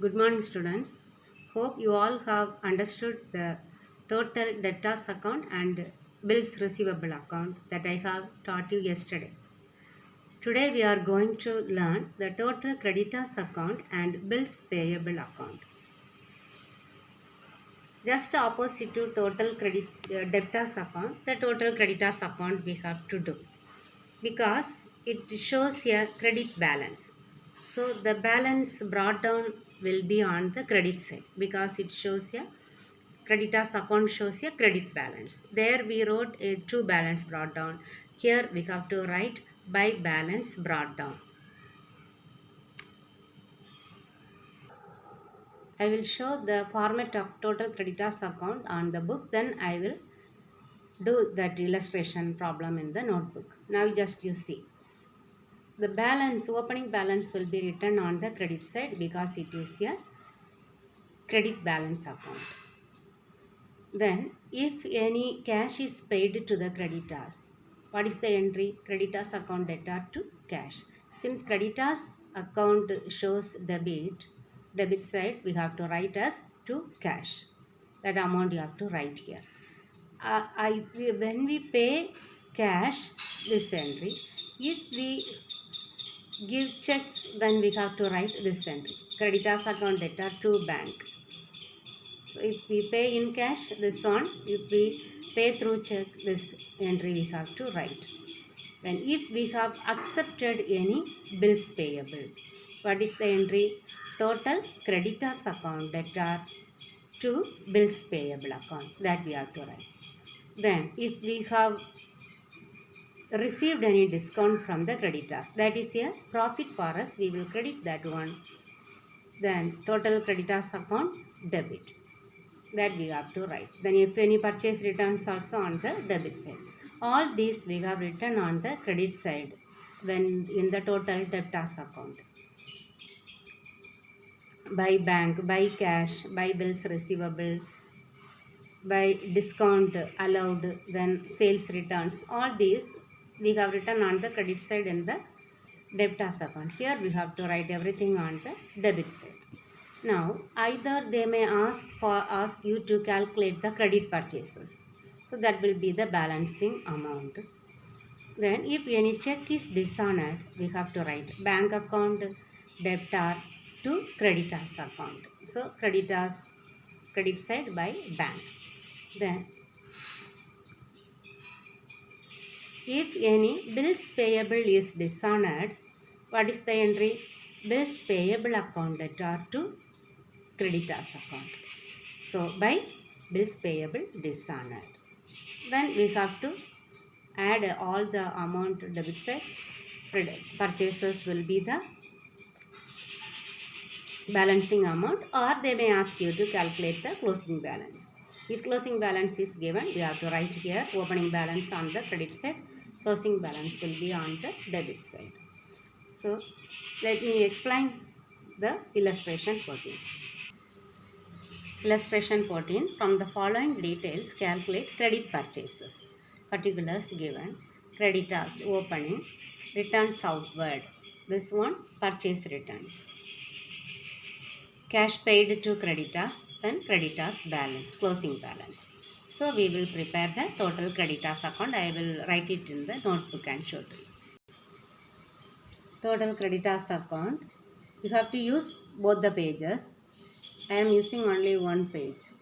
Good morning, students. Hope you all have understood the total debtors account and bills receivable account that I have taught you yesterday. Today we are going to learn the total creditors account and bills payable account. Just opposite to total debtors account, the total creditors account we have to do because it shows a credit balance. So the balance brought down will be on the credit side because it shows a creditors account shows a credit balance. There we wrote a true balance brought down. Here we have to write by balance brought down. I will show the format of total creditors account on the book, then I will do that illustration problem in the notebook. Now just you see. The balance, opening balance will be written on the credit side because it is a credit balance account. Then, if any cash is paid to the creditors, what is the entry? Creditors account debtor to cash. Since creditors account shows debit side we have to write as to cash. That amount you have to write here. When we pay cash, this entry. If we give checks, then we have to write this entry. Creditors account debtor to bank. So if we pay in cash, this one. If we pay through check, this entry we have to write. Then if we have accepted any bills payable, what is the entry? Total creditors account debtor to bills payable account. That we have to write. Then if we have received any discount from the creditors, that is a profit for us, we will credit that one. Then total creditors account debit, that we have to write. Then if any purchase returns also on the debit side. All these we have written on the credit side when in the total debtors account. By bank, by cash, by bills receivable, by discount allowed, then sales returns, all these we have written on the credit side in the debtors account. Here we have to write everything on the debit side. Now either they may ask you to calculate the credit purchases. So that will be the balancing amount. Then if any check is dishonored, we have to write bank account debtor to creditors account. So credit side by bank. Then if any bills payable is dishonored, what is the entry? Bills payable account debtor to creditors account. So by bills payable dishonored. Then we have to add all the amount debit side. Purchases will be the balancing amount, or they may ask you to calculate the closing balance. If closing balance is given, we have to write here opening balance on the credit side, closing balance will be on the debit side. So let me explain the illustration 14. Illustration 14. From the following details, calculate credit purchases. Particulars given. Creditors opening, returns outward. This one purchase returns. Cash paid to creditors, then creditors balance, closing balance. So we will prepare the total creditors account. I will write it in the notebook and show to you. Total creditors account. You have to use both the pages. I am using only one page.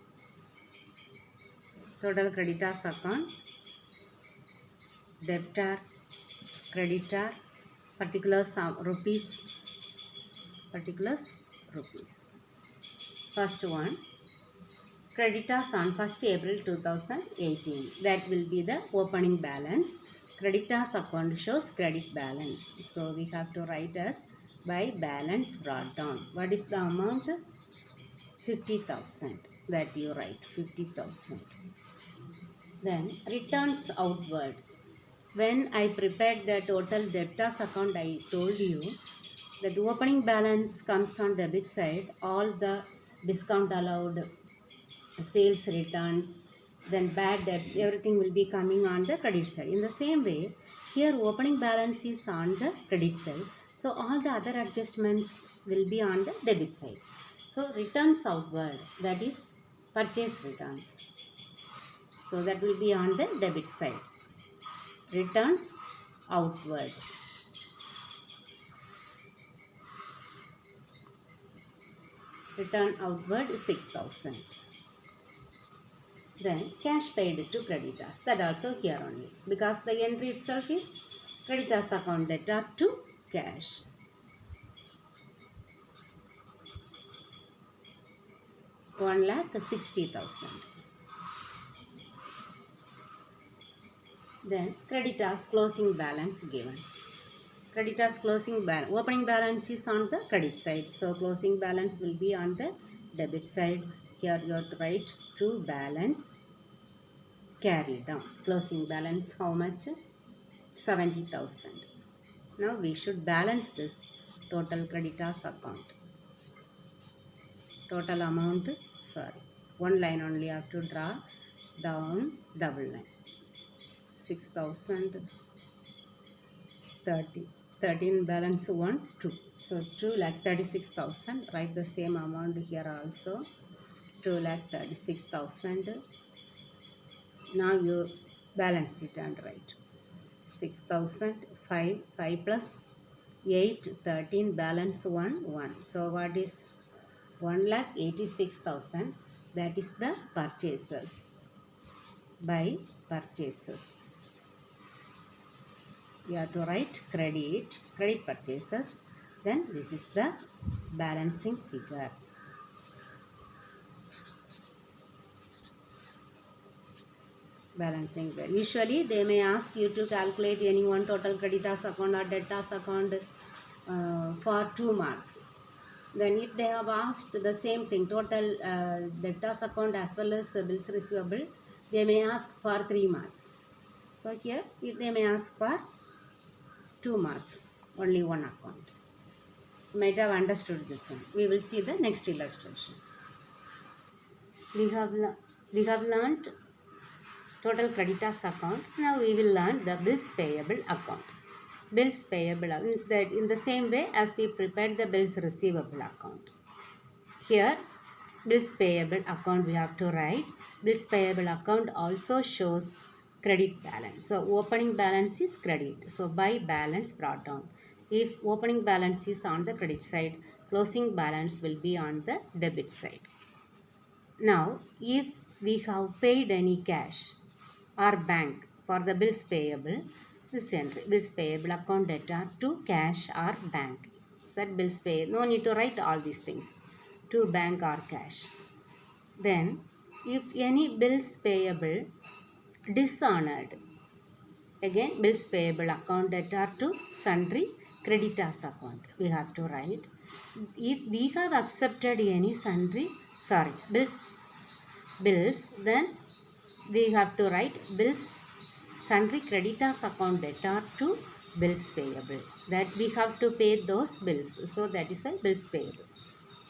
Total creditors account, debtor, creditor, particulars rupees. First one, creditors on 1st April 2018. That will be the opening balance. Creditors account shows credit balance. So we have to write as by balance brought down. What is the amount? 50,000. That you write 50,000. Then returns outward. When I prepared the total debtors account, I told you that the opening balance comes on debit side. All the discount allowed, sales returns, then bad debts, everything will be coming on the credit side. In the same way, here opening balance is on the credit side. So all the other adjustments will be on the debit side. So returns outward, that is purchase returns. So that will be on the debit side. Returns outward. Return outward is 6,000. Then cash paid to creditors. That also here only. Because the entry itself is creditors account debtor to cash. One lakh 60,000. Then creditors closing balance given. Creditors closing balance. Opening balance is on the credit side. So closing balance will be on the debit side. Here you have to write to balance carry down. Closing balance how much? 70,000. Now we should balance this total creditors account. Total amount, sorry, one line only have to draw down, double line. 6,030. 13 balance 1, 2. So 2,36,000. Write the same amount here also. 2,36,000. Now you balance it and write 6,000, 5 plus 8, 13, balance 1, 1. So what is 1,86,000? That is the purchases. By purchases. You have to write credit purchases. Then this is the balancing figure. Balancing figure. Usually they may ask you to calculate any one total creditors account or debtors account for 2 marks. Then if they have asked the same thing, total debtors account as well as bills receivable, they may ask for 3 marks. So here if they may ask for 2 marks, only one account. You might have understood this one. We will see the next illustration. We have learned total creditors account. Now we will learn the bills payable account. Bills payable that in the same way as we prepared the bills receivable account. Here bills payable account we have to write. Bills payable account also shows credit balance. So opening balance is credit. So by balance brought down. If opening balance is on the credit side, closing balance will be on the debit side. Now if we have paid any cash or bank for the bills payable, this entry bills payable account debtor to cash or bank. That bills pay, no need to write all these things, to bank or cash. Then if any bills payable dishonored, again bills payable account debtor to sundry creditors account we have to write. If we have accepted any sundry bills, then we have to write bills sundry creditors account debtor to bills payable, that we have to pay those bills. So that is why bills payable.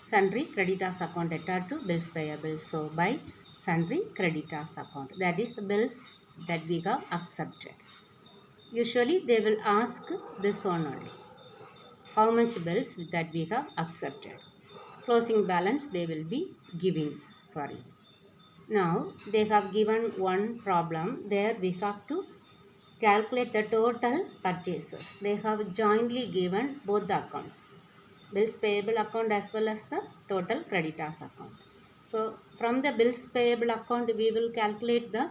Sundry creditors account debtor to bills payable. So by sundry creditors account, that is the bills that we have accepted. Usually they will ask this one only, how much bills that we have accepted. Closing balance they will be giving for it. Now they have given one problem. There we have to calculate the total purchases. They have jointly given both the accounts, bills payable account as well as the total creditors account. So from the bills payable account we will calculate the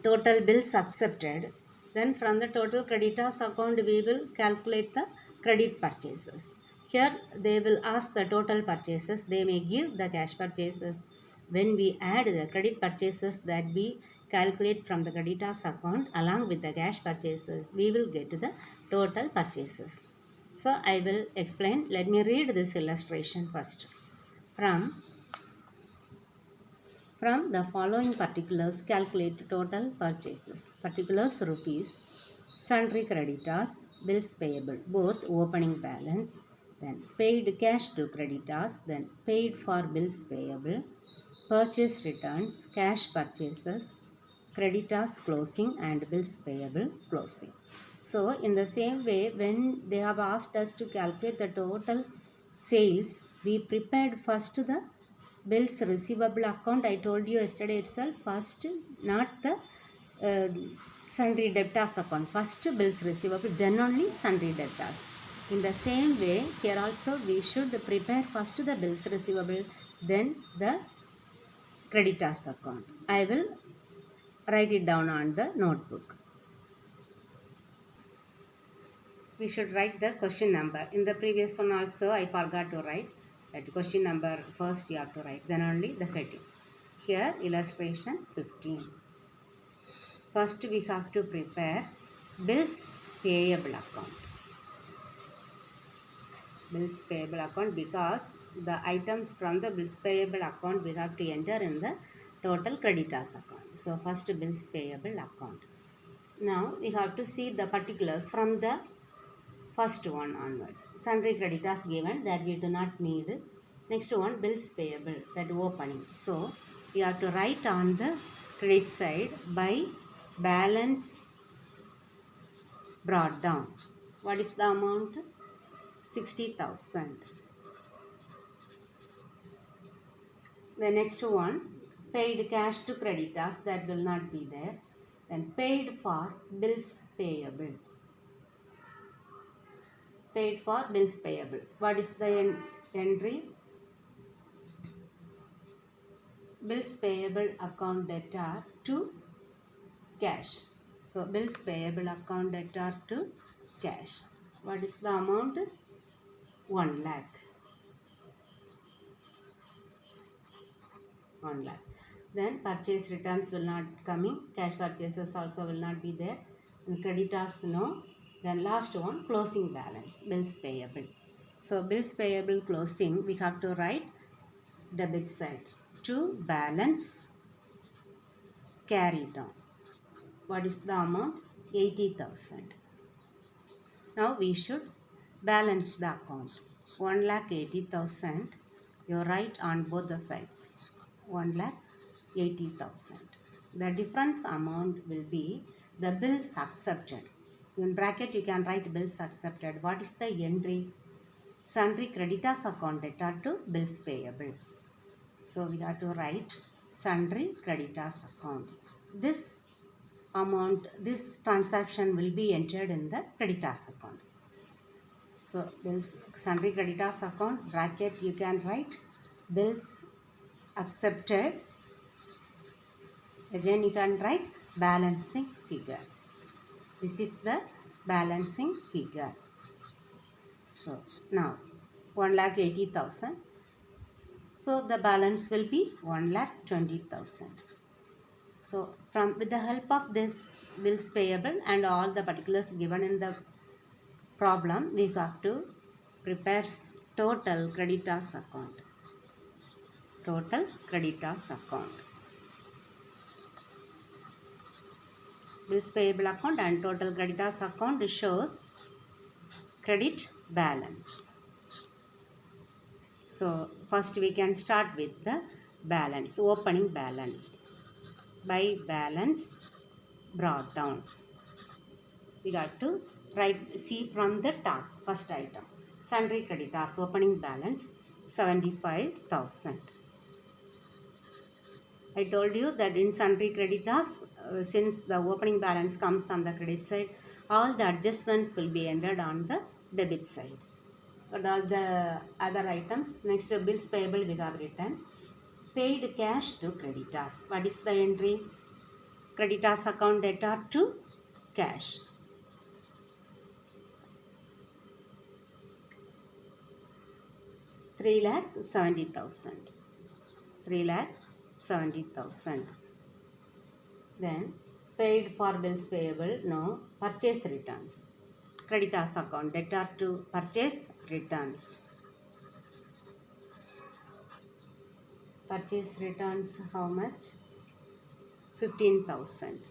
total bills accepted. Then from the total creditors account we will calculate the credit purchases. Here they will ask the total purchases. They may give the cash purchases. When we add the credit purchases that we calculate from the creditors account along with the cash purchases, we will get the total purchases. So I will explain. Let me read this illustration first. From the following particulars, calculate total purchases. Particulars rupees, sundry creditors, bills payable, both opening balance, then paid cash to creditors, then paid for bills payable, purchase returns, cash purchases, creditors closing and bills payable closing. So in the same way, when they have asked us to calculate the total sales, we prepared first the bills receivable account. I told you yesterday itself, first not the uh, sundry debtors account, first bills receivable, then only sundry debtors. In the same way here also we should prepare first the bills receivable, then the creditors account. I will write it down on the notebook. We should write the question number. In the previous one also I forgot to write that question number. First you have to write, then only the heading. Here illustration 15. First we have to prepare bills payable account. Bills payable account, because the items from the bills payable account we have to enter in the total creditors account. So first bills payable account. Now we have to see the particulars from the first one onwards. Sundry creditors given, that we do not need. Next one, bills payable, that opening. So we have to write on the credit side by balance brought down. What is the amount? 60,000. The next one, paid cash to creditors, that will not be there. Then paid for bills payable. Paid for bills payable. What is the entry? Bills payable account debtor to cash. So bills payable account debtor to cash. What is the amount? 1 lakh. 1 lakh. Then purchase returns will not coming. Cash purchases also will not be there. And creditors no. Then last one, closing balance, bills payable. So bills payable closing, we have to write debit side to balance carry down. What is the amount? 80,000. Now we should balance the account. 1,80,000. You write on both the sides. 1,80,000. The difference amount will be the bills accepted. In bracket you can write bills accepted. What is the entry? Sundry creditors account debtor to bills payable. So we have to write sundry creditors account. This amount, this transaction will be entered in the creditors account. So bills sundry creditors account, bracket you can write bills accepted. Again you can write balancing figure. This is the balancing figure. So now 1,80,000. So the balance will be 1,20,000. So with the help of this bills payable and all the particulars given in the problem, we have to prepare total creditors account. Total creditors account. Bills payable account and total creditors account shows credit balance. So first we can start with the balance, opening balance. By balance brought down. We got to see from the top, first item. Sundry creditors, opening balance 75,000. I told you that in sundry creditors, since the opening balance comes on the credit side, all the adjustments will be entered on the debit side. But all the other items, next bills payable we have written. Paid cash to creditors. What is the entry? Creditors account debtor to cash. $3,70,000. 3,70,000. Then paid for bills payable, no. Purchase returns. Creditors account debtor to purchase returns. Purchase returns how much? 15,000.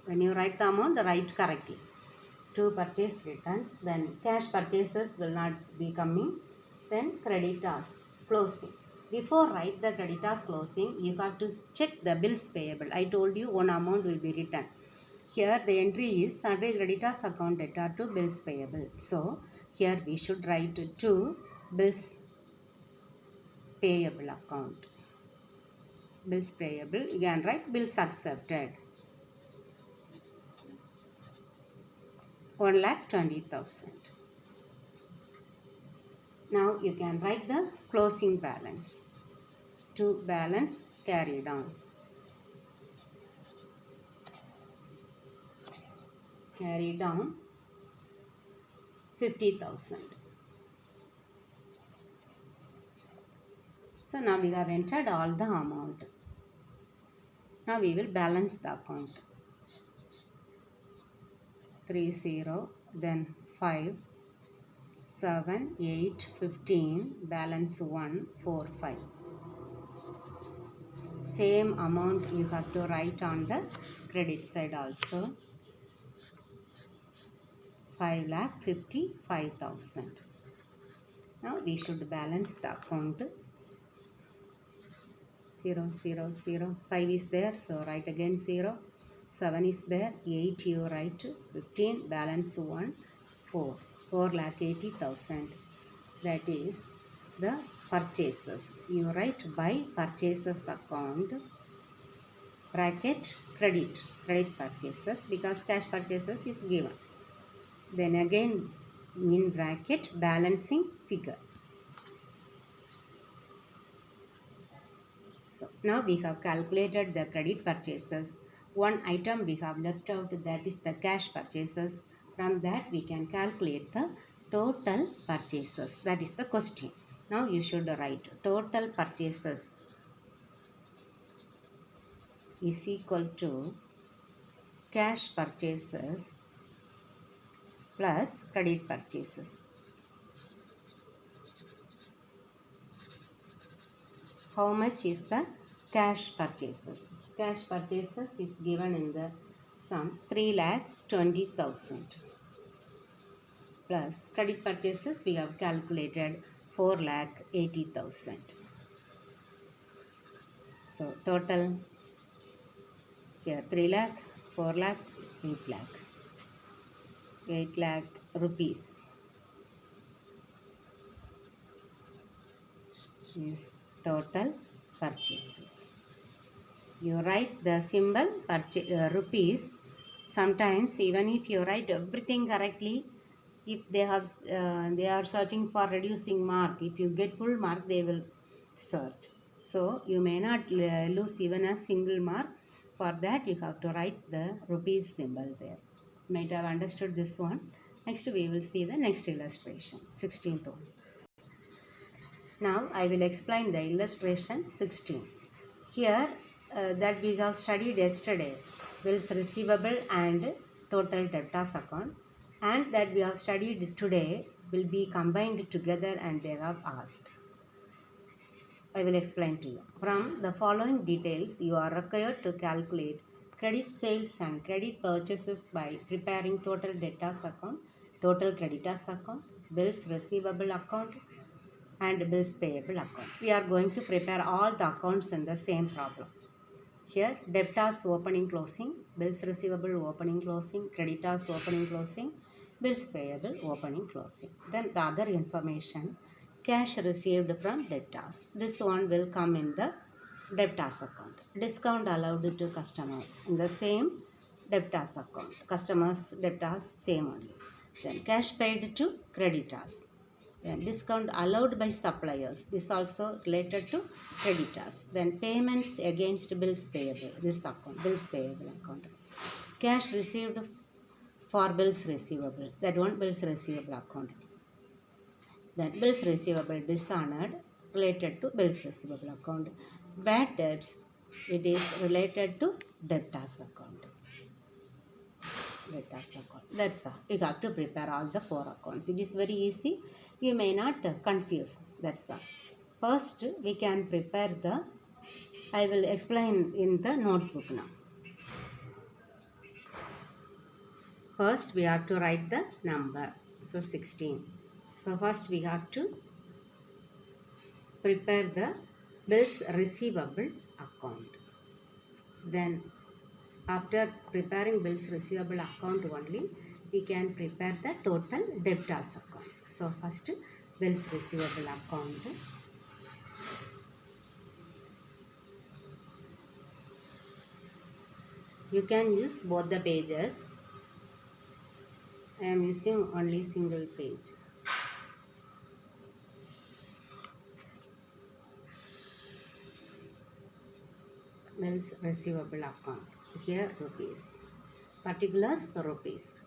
When you write the amount, write correctly. To purchase returns, then cash purchases will not be coming. Then creditors closing. Before write the creditors closing, you have to check the bills payable. I told you one amount will be written. Here the entry is sundry creditors account debtor to bills payable. So here we should write to bills payable account. Bills payable, you can write bills accepted. 1,20,000. Now you can write the closing balance. To balance carry down. Carry down 50,000. So now we have entered all the amount. Now we will balance the account. 30, then 5, 7, 8, 15, balance 1, 4, 5. Same amount you have to write on the credit side also. 5,55,000. Now we should balance the account. 0, 0, 0. 5 is there, so write again 0. 7 is there, 8 you write, 15, balance 1, 4. 4,80,000. That is the purchases. You write by purchases account, bracket credit purchases, because cash purchases is given. Then again in bracket balancing figure. So now we have calculated the credit purchases. One item we have left out, that is the cash purchases. From that we can calculate the total purchases. That is the question. Now you should write total purchases is equal to cash purchases plus credit purchases. How much is the cash purchases? Cash purchases is given in the sum 3,20,000 plus credit purchases we have calculated 4,80,000. So total here 3 lakh, 4 lakh, 8 lakh. 8 lakh rupees is total purchases. You write the symbol rupees. Sometimes even if you write everything correctly, if they are searching for reducing mark, if you get full mark they will search. So you may not lose even a single mark. For that you have to write the rupees symbol there. Might have understood this one. Next we will see the next illustration, 16th one. Now I will explain the illustration 16. Here that we have studied yesterday, bills receivable and total debtors account, and that we have studied today will be combined together and they have asked. I will explain to you. From the following details you are required to calculate credit sales and credit purchases by preparing total debtors account, total creditors account, bills receivable account and bills payable account. We are going to prepare all the accounts in the same problem. Here debtors opening closing, bills receivable opening closing, creditors opening closing, bills payable opening closing. Then the other information, cash received from debtors. This one will come in the debtors account. Discount allowed to customers in the same debtors account. Customers, debtors, same only. Then cash paid to creditors. Then discount allowed by suppliers. This also related to creditors. Then payments against bills payable. This account, bills payable account. Cash received for bills receivable. That one bills receivable account. Then bills receivable dishonored related to bills receivable account. Bad debts, it is related to debtors account. Debtors account. That's all. You have to prepare all the 4 accounts. It is very easy. You may not confuse. That's all. First we can prepare the, I will explain in the notebook now. First we have to write the number. So 16. So first we have to prepare the bills receivable account. Then after preparing bills receivable account only, we can prepare the total debtors account. So first bills receivable account. You can use both the pages. I am using only single page. Bills receivable account. Here rupees. Particulars rupees.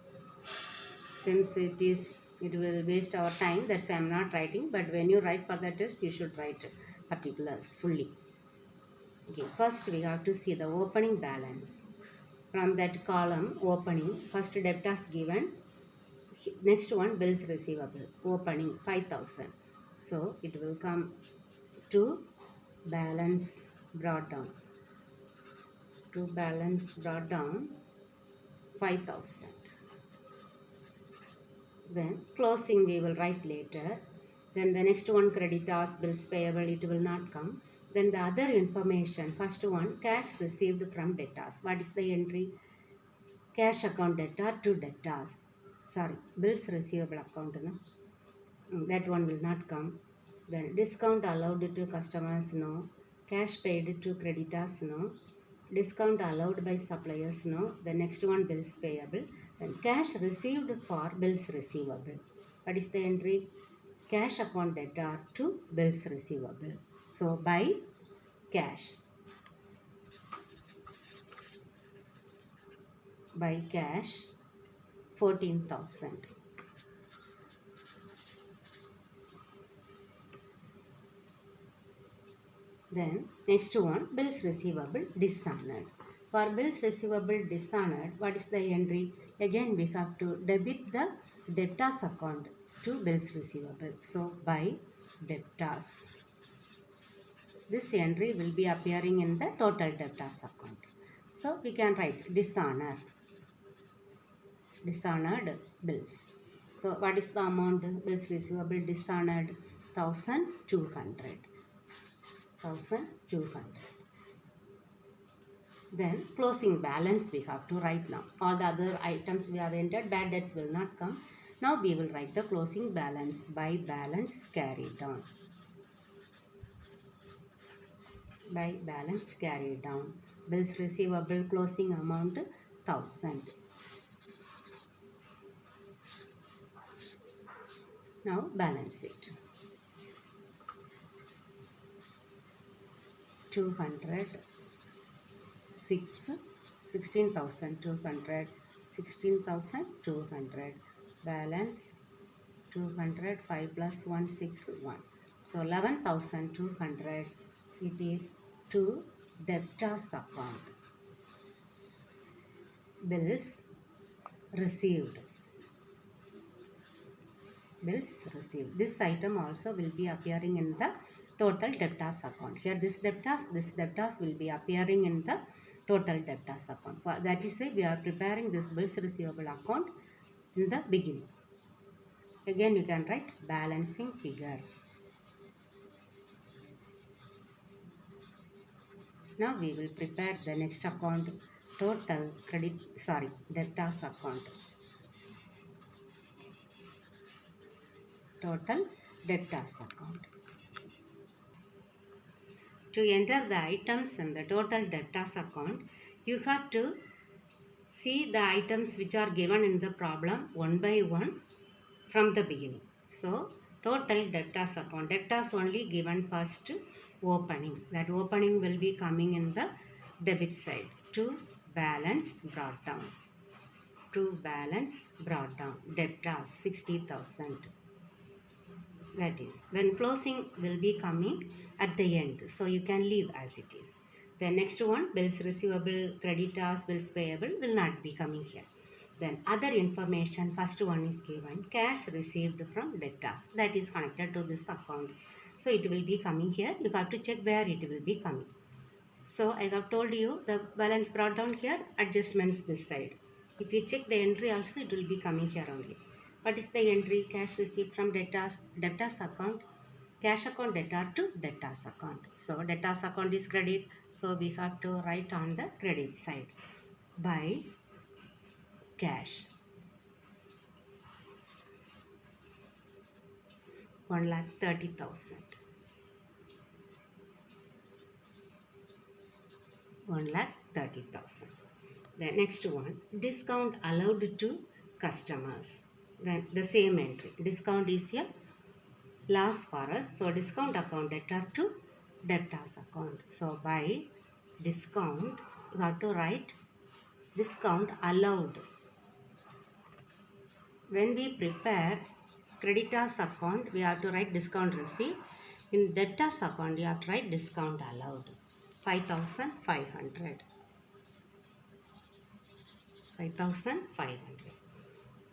Since it will waste our time, that's why I am not writing. But when you write for the test, you should write particulars fully. Okay, first we have to see the opening balance. From that column opening, first debtors given, next one bills receivable, opening 5,000. So it will come to balance brought down. To balance brought down 5,000. Then closing we will write later. Then the next one creditors, bills payable, it will not come. Then the other information, first one cash received from debtors. What is the entry? Cash account debtor to debtors. Sorry, bills receivable account. No? That one will not come. Then discount allowed to customers, no. Cash paid to creditors, no. Discount allowed by suppliers, no. The next one bills payable. Then cash received for bills receivable. What is the entry? Cash account debtor to bills receivable. So by cash. By cash 14,000. Then next one bills receivable dishonored. For bills receivable dishonored, what is the entry? Again we have to debit the debtors account to bills receivable. So by debtors. This entry will be appearing in the total debtors account. So we can write dishonored bills. So what is the amount? Bills receivable dishonored 1,200. 1,200. Then closing balance we have to write now. All the other items we have entered, bad debts will not come. Now we will write the closing balance by balance carried down. By balance carried down. Bills receivable closing amount 1,000. Now balance it. 200, 16,200, 16,200. Balance 200, 5 plus 1, 6, 1. So 11,200. It is to debtors account. Bills received. Bills received. This item also will be appearing in the total debtors account. Here this debtors will be appearing in the total debtors account. That is why we are preparing this bills receivable account in the beginning. Again you can write balancing figure. Now we will prepare the next account, debtors account. Total debtors account. To enter the items in the total debtors account, you have to see the items which are given in the problem one by one from the beginning. So, total debtors account. Debtors only given first opening. That opening will be coming in the debit side. To balance brought down. To balance brought down. Debtors 60,000. That is, when closing will be coming at the end. So you can leave as it is. The next one, bills receivable, creditors, bills payable will not be coming here. Then other information, first one is given, cash received from debtors. That is connected to this account. So it will be coming here. You have to check where it will be coming. So I have told you the balance brought down here, adjustments this side. If you check the entry also, it will be coming here only. What is the entry? Cash received from debtors account, cash account debtor to debtors account. So debtors account is credit. So we have to write on the credit side by cash. 1,30,000. 1,30,000. The next one, discount allowed to customers. Then the same entry. Discount is here loss for us. So discount account debtor to debtors account. So by discount, you have to write discount allowed. When we prepare creditors account, we have to write discount received. In debtors account, you have to write discount allowed. 5,500. 5,500.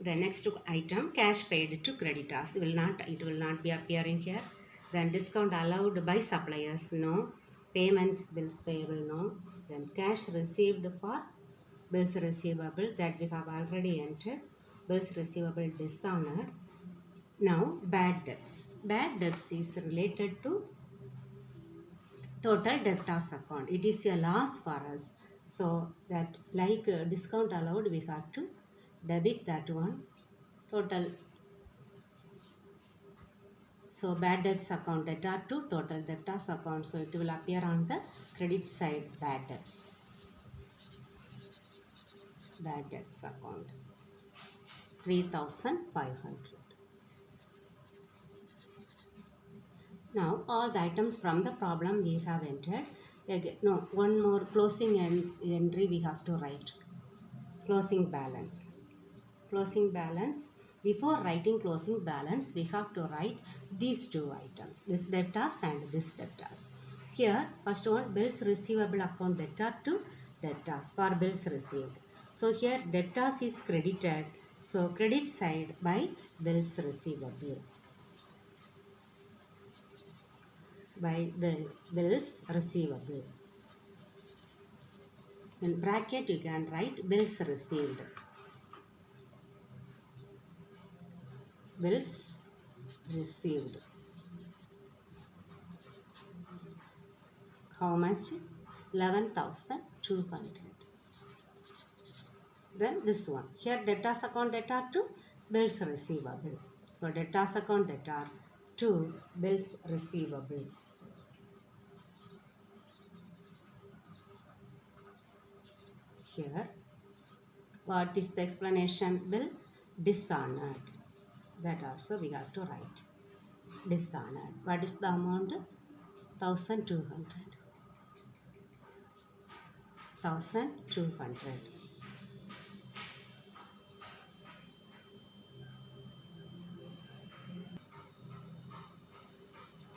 The next item, cash paid to creditors. It will not be appearing here. Then discount allowed by suppliers, no. Payments, bills payable, no. Then cash received for bills receivable, that we have already entered. Bills receivable dishonored. Now bad debts. Bad debts is related to total debtors account. It is a loss for us. So that like discount allowed, we have to debit that one. Total. So bad debts account debtor to total debtors account. So it will appear on the credit side, bad debts. Bad debts account. 3,500. Now all the items from the problem we have entered. Again, no, one more closing entry we have to write. Closing balance. Closing balance. Before writing closing balance, we have to write these two items. This debtors and this debtors. Here, first one, bills receivable account debtor to debtors for bills received. So here debtors is credited. So credit side by bills receivable. By bills receivable. In bracket you can write bills received. Bills received. How much? 11,200. Then this one. Here debtors account debtor to bills receivable. So debtors account debtor to bills receivable. Here, what is the explanation? Bill dishonored. That also we have to write. Dishonored. What is the amount? 1,200. 1,200.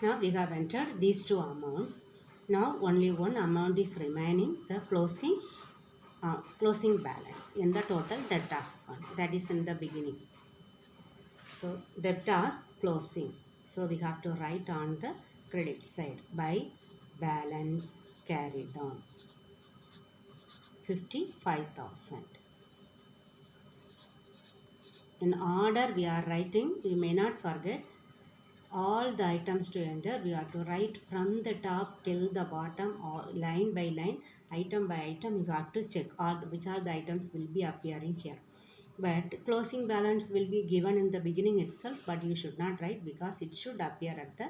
Now we have entered these two amounts. Now only one amount is remaining, the closing balance in the total debtors account. That is in the beginning. So debtors closing. So we have to write on the credit side by balance carried on. 55,000. In order we are writing, you may not forget all the items to enter. We have to write from the top till the bottom, or line by line, item by item. You have to check which are the items will be appearing here. But closing balance will be given in the beginning itself, but you should not write because it should appear at the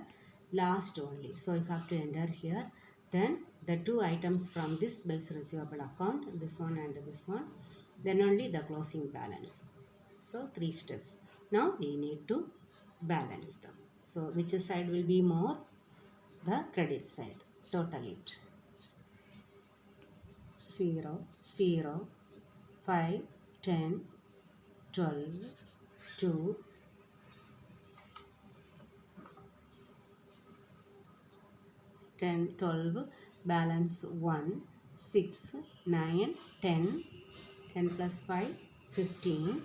last only. So you have to enter here. Then the two items from this bills receivable account, this one and this one. Then only the closing balance. So 3 steps. Now we need to balance them. So which side will be more? The credit side. Total it. 0, 0, 5, 10, 12, 2, 10, 12, balance 1, 6, 9, 10, 10 plus 5, 15,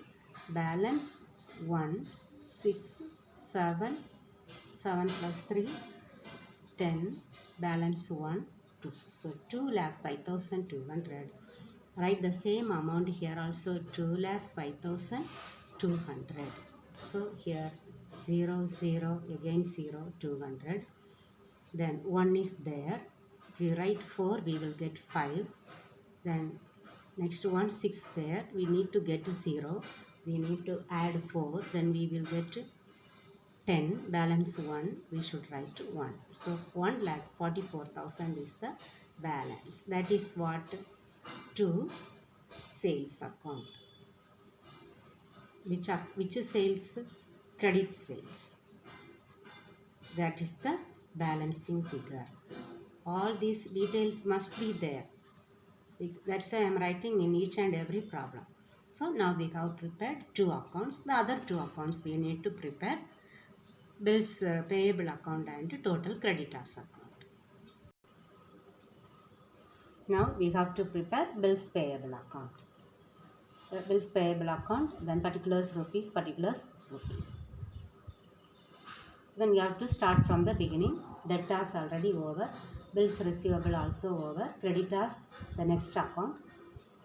balance 1, 6, 7, 7 plus 3, 10, balance 1, 2. So 2,05,200. Write the same amount here also, 2,05,200. So here 0, 0, again 0, 200. Then 1 is there. If you write 4, we will get 5. Then next one 6 there. We need to get 0. We need to add 4. Then we will get 10, balance 1, we should write 1. So 1,44,000 is the balance. That is what to sales account. Which sales? Credit sales. That is the balancing figure. All these details must be there. That's why I am writing in each and every problem. So now we have prepared 2 accounts. The other 2 accounts we need to prepare: bills payable account and total creditors account. Now we have to prepare bills payable account. Bills payable account, then particulars rupees, Then you have to start from the beginning. Debtors already over, bills receivable also over, creditors the next account.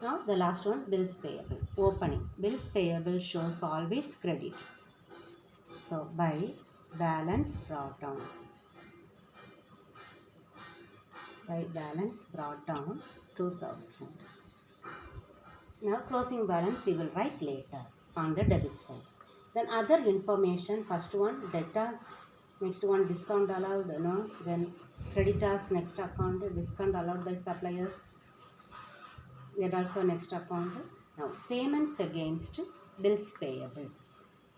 Now the last one, bills payable. Opening. Bills payable shows always credit. So by balance brought down. By balance brought down 2000. Now closing balance we will write later on the debit side. Then other information, first one debtors, next one discount allowed, then creditors, next account, discount allowed by suppliers, that also next account. Now payments against bills payable.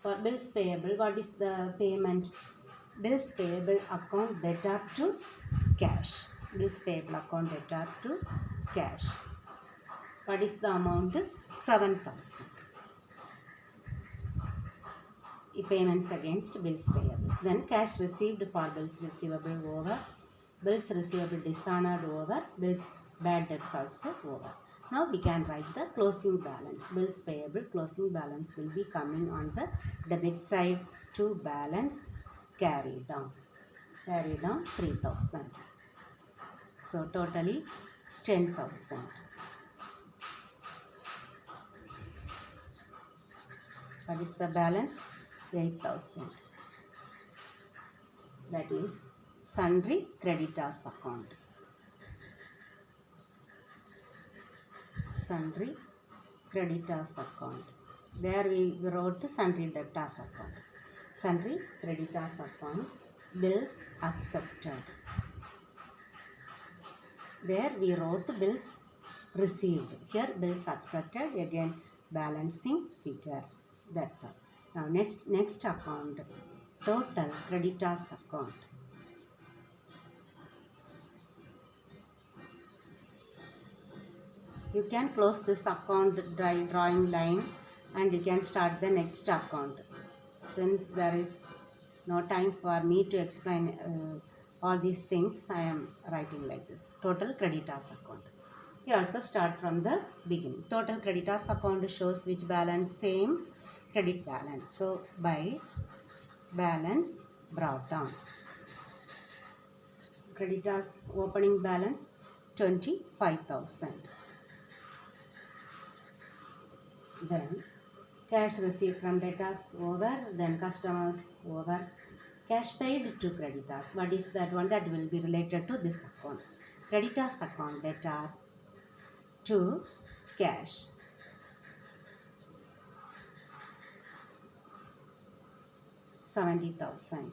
For bills payable, what is the payment? Bills payable account debtor to cash. Bills payable account debtor to cash. What is the amount? 7,000. Payments against bills payable. Then cash received for bills receivable over, bills receivable dishonored over, bills bad debts also over. Now we can write the closing balance. Bills payable closing balance will be coming on the debit side to balance carry down. Carry down 3,000. So totally 10,000. What is the balance? 8,000. That is sundry creditors account. Sundry creditors account. There we wrote sundry debtors account. Sundry creditors account. Bills accepted. There we wrote bills received. Here bills accepted. Again balancing figure. That's all. Now next account, total creditors account. You can close this account drawing line and you can start the next account. Since there is no time for me to explain all these things, I am writing like this. Total creditors account. You also start from the beginning. Total creditors account shows which balance? Same credit balance. So by balance brought down. Creditors opening balance 25,000. Then cash received from debtors over, then customers over, cash paid to creditors. What is that one? That will be related to this account. Creditors account debtor to cash. $70,000.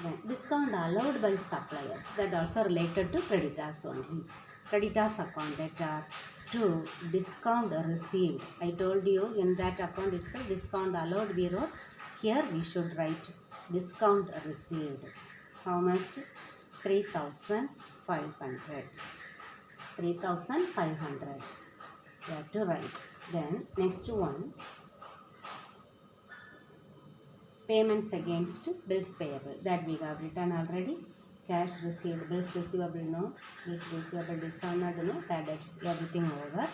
Then discount allowed by suppliers, that also related to creditors only. Creditors account debtor to discount received. I told you in that account itself discount allowed we wrote. Here we should write discount received. How much? 3,500. 3,500. You have to write. Then next one, payments against bills payable, that we have written already. Cash received, bills receivable no, bills receivable dishonored no, bad debts everything over.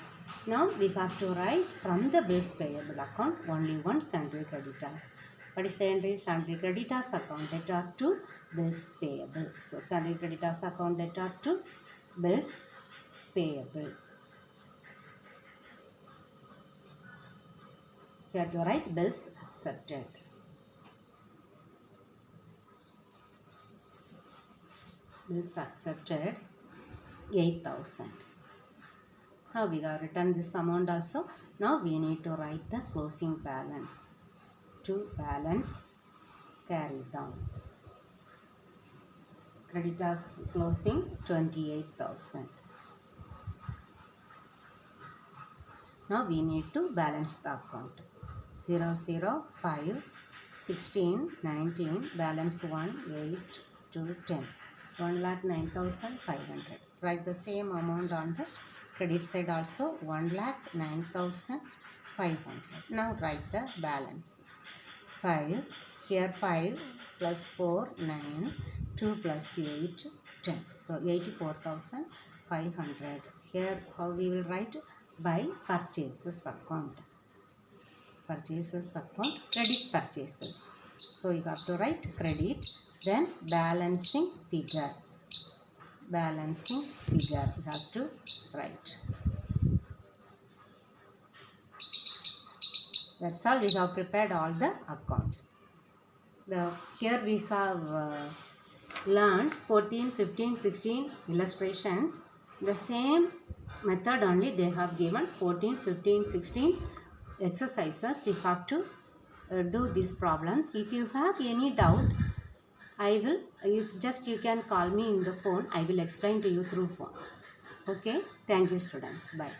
Now we have to write from the bills payable account only one sundry creditors. What is the entry? Sundry creditors account debtor to bills payable. So sundry creditors account debtor to bills payable. You have to write bills accepted. Bills accepted 8,000. Now we have written this amount also. Now we need to write the closing balance. To balance carry down. Creditors closing 28,000. Now we need to balance the account. 0, 0, 5, 16, 19, balance 1, 8, 2, 10. 1,09,500. Write the same amount on the credit side also, 1,09,500. Now write the balance. 5, here 5 plus 4, 9, 2 plus 8, 10. So 84,500. Here how we will write? By purchases account. Purchases account, credit purchases. So you have to write credit, then balancing figure. Balancing figure you have to write. That's all. We have prepared all the accounts. Here we have learned 14, 15, 16 illustrations. The same method only they have given 14, 15, 16 exercises. You have to do these problems. If you have any doubt, you can call me in the phone. I will explain to you through phone. Okay. Thank you, students. Bye.